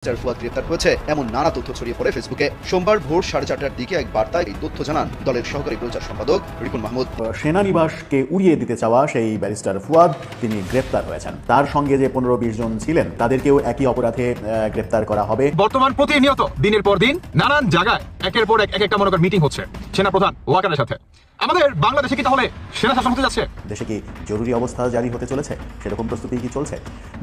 ফুয়াদ গ্রেপ্তার হয়েছে এমন নানা তথ্য ছড়িয়ে পড়ে ফেসবুকে। সোমবার ভোর 4:30টার দিকে এক বার্তায় এই তথ্য জানান দলের সহকারী প্রচার সম্পাদক রিপন মাহমুদ। সেনানিবাসকে উড়িয়ে দিতে চাওয়া সেই ব্যারিস্টার ফুয়াদ তিনি গ্রেপ্তার হয়েছেন। তার সঙ্গে যে 15-20 জন ছিলেন তাদেরকেও একই অপরাধে গ্রেপ্তার করা হবে। বর্তমান প্রতিনিয়ত দিনের পর দিন নানান জায়গায় একের পর এক একটা মনে করেন মিটিং হচ্ছে সেনা প্রধান ওয়াকারের সাথে। আমাদের বাংলাদেশে কি তাহলে সেনা শাসন হতে যাচ্ছে? দেশে কি জরুরি অবস্থা জারি হতে চলেছে? সেরকম প্রস্তুতি কি চলছে?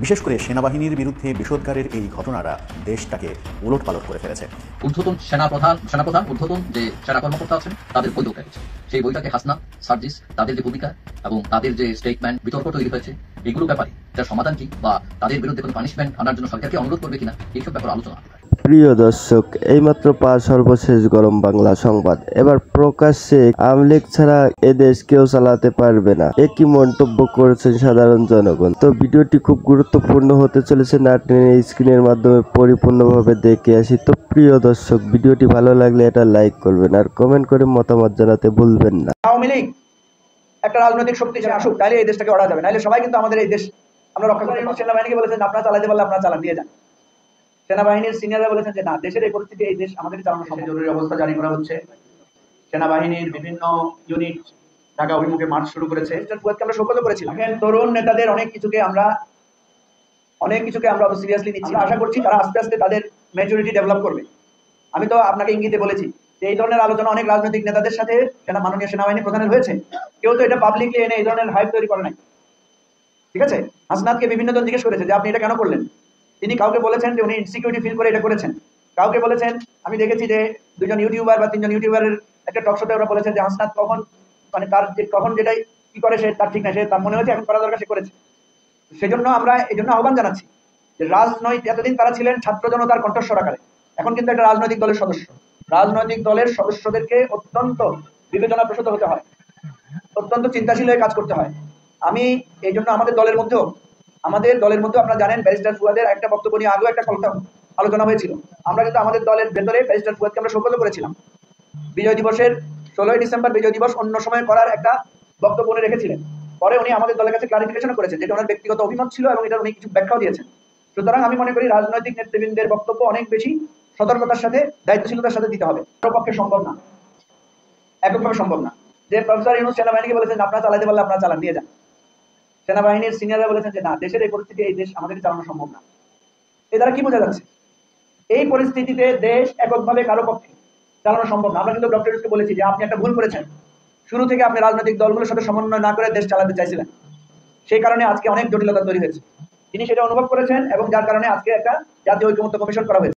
বিশেষ করে সেনাবাহিনীর বিরুদ্ধে বিষোদ্গারের এই ঘটনাটা দেশটাকে উলটপালট করে ফেলেছে। ঊর্ধ্বতন সেনাপ্রধান ঊর্ধ্বতন যে সেনা কর্মকর্তা আছেন তাদের বৈঠক রেখেছে। সেই বৈঠকে হাসনা, সার্জিস তাদের যে ভূমিকা এবং তাদের যে স্টেটমেন্ট বিতর্ক তৈরি হয়েছে এগুলো ব্যাপারে তার সমাধান কি বা তাদের বিরুদ্ধে কোনো পানিশমেন্ট আনার জন্য সরকারকে অনুরোধ করবে কিনা এইসব ব্যাপারে আলোচনা। প্রিয় দর্শক, এইমাত্র সর্বশেষ গরম বাংলা সংবাদ। এবার প্রকাশ্যে আওয়ামী লীগ ছাড়া এদেশ কেউ চালাতে পারবে না, একই মন্তব্য করেছেন সাধারণ জনগণ। তো ভিডিওটি খুব গুরুত্বপূর্ণ হতে চলেছে, না টেনে স্ক্রিনের মাধ্যমে পরিপূর্ণভাবে দেখে আসি। তো প্রিয় দর্শক, ভিডিওটি ভালো লাগলে এটা লাইক করবেন আর কমেন্ট করে মতামত জানাতে ভুলবেন না। আওয়ামী লীগ একটা রাজনৈতিক শক্তি হিসেবে আসুক, তাহলে এই দেশটাকে ওড়া যাবে, নাহলে সবাই কিন্তু আমাদের এই দেশ আমরা রক্ষা করতে পারবো। সেনাবাহিনীকে বলেছেন আপনারা চালাতে পারলে আপনারা চালান, দিয়ে যান। সেনাবাহিনীর সিনিয়ররা বলেছেন যে না, দেশের এই পরিস্থিতি এই দেশ আমাদের চালানো সম্ভব। জরুরি অবস্থা জারি করা হচ্ছে। সেনাবাহিনীর বিভিন্ন ইউনিট ঢাকা অভিমুখে মার্চ শুরু করেছে। ফুয়াদকে আমরা শোকজ করেছিলাম। তরুণ নেতাদের অনেক কিছুকে আমরা সিরিয়াসলি নিচ্ছি। আশা করছি তারা আস্তে আস্তে তাদের ম্যাচুরিটি ডেভেলপ করবে। আমি তো আপনাকে ইঙ্গিতে বলেছি যে এই ধরনের আলোচনা অনেক রাজনৈতিক নেতাদের সাথে মাননীয় সেনাবাহিনী প্রধানের হয়েছে। কেউ তো এটা পাবলিকলি এনে এই ধরনের হাইপ তৈরি করে নাই, ঠিক আছে? হাসনাতকে বিভিন্ন জন জিজ্ঞেস করেছে যে আপনি এটা কেন করলেন। তিনি কাউকে বলেছেন যে উনি ইনসিকিউরিটি ফিল করে এটা করেছেন। কাউকে বলেছেন, আমি দেখেছি যে 2জন ইউটিউবার বা 3জন ইউটিউবারের একটা টক শোতে ওরা বলেছেন যে হাসনাত কখন তার কখন যেটাই কি করে সে তার ঠিক না, সে তার মনে হয়েছে এখন করা দরকার সে করেছে। সেজন্য আমরা এই জন্য আহ্বান জানাচ্ছি যে এতদিন তারা ছিলেন ছাত্র জনতার কণ্ঠস্বর আকারে, এখন কিন্তু একটা রাজনৈতিক দলের সদস্য। রাজনৈতিক দলের সদস্যদেরকে অত্যন্ত বিবেচনা প্রসূত হতে হয়, অত্যন্ত চিন্তাশীল হয়ে কাজ করতে হয়। আমি এই জন্য আমাদের দলের মধ্যেও আপনারা জানেন ব্যারিস্টার ফুয়াদের একটা বক্তব্য নিয়ে আগেও একটা আলোচনা হয়েছিল। আমরা কিন্তু আমাদের দলের ভেতরে ব্যারিস্টার ফুয়াদকে আমরা শোকজ করেছিলাম। বিজয় দিবসের 16ই ডিসেম্বর বিজয় দিবস অন্য সময় করার একটা বক্তব্য উনি রেখেছিলেন। পরে উনি আমাদের দলের কাছে ক্লারিফিকেশন করেছেন, যেটা ওনার ব্যক্তিগত অভিমত ছিল এবং এটা উনি কিছু ব্যাখ্যাও দিয়েছেন। সুতরাং আমি মনে করি রাজনৈতিক নেতৃবৃন্দের বক্তব্য অনেক বেশি সতর্কতার সাথে দায়িত্বশীলতার সাথে দিতে হবে। কারো পক্ষে সম্ভব না, এককভাবে সম্ভব না যে প্রফেসর ইউনূস সেনাবাহিনীকে বলেছেন আপনারা চালাতে পারলে আপনারা চালান, দিয়ে যান। সেনাবাহিনীর সিনিয়ররা বলেছেন যে না, দেশের এই পরিস্থিতি এই দেশ আমাদের চালানো সম্ভব না। এ দ্বারা কি বোঝা যাচ্ছে? এই পরিস্থিতিতে দেশ এককভাবে কারো পক্ষে চালানো সম্ভব না। আমরা কিন্তু ডক্টর ইউনূসকে বলেছি যে আপনি একটা ভুল করেছেন, শুরু থেকে আপনি রাজনৈতিক দলগুলোর সাথে সমন্বয় না করে দেশ চালাতে চাইছিলেন। সেই কারণে আজকে অনেক জটিলতা তৈরি হয়েছে। তিনি সেটা অনুভব করেছেন এবং যার কারণে আজকে একটা জাতীয় ঐকমত্য কমিশন করা হয়েছে।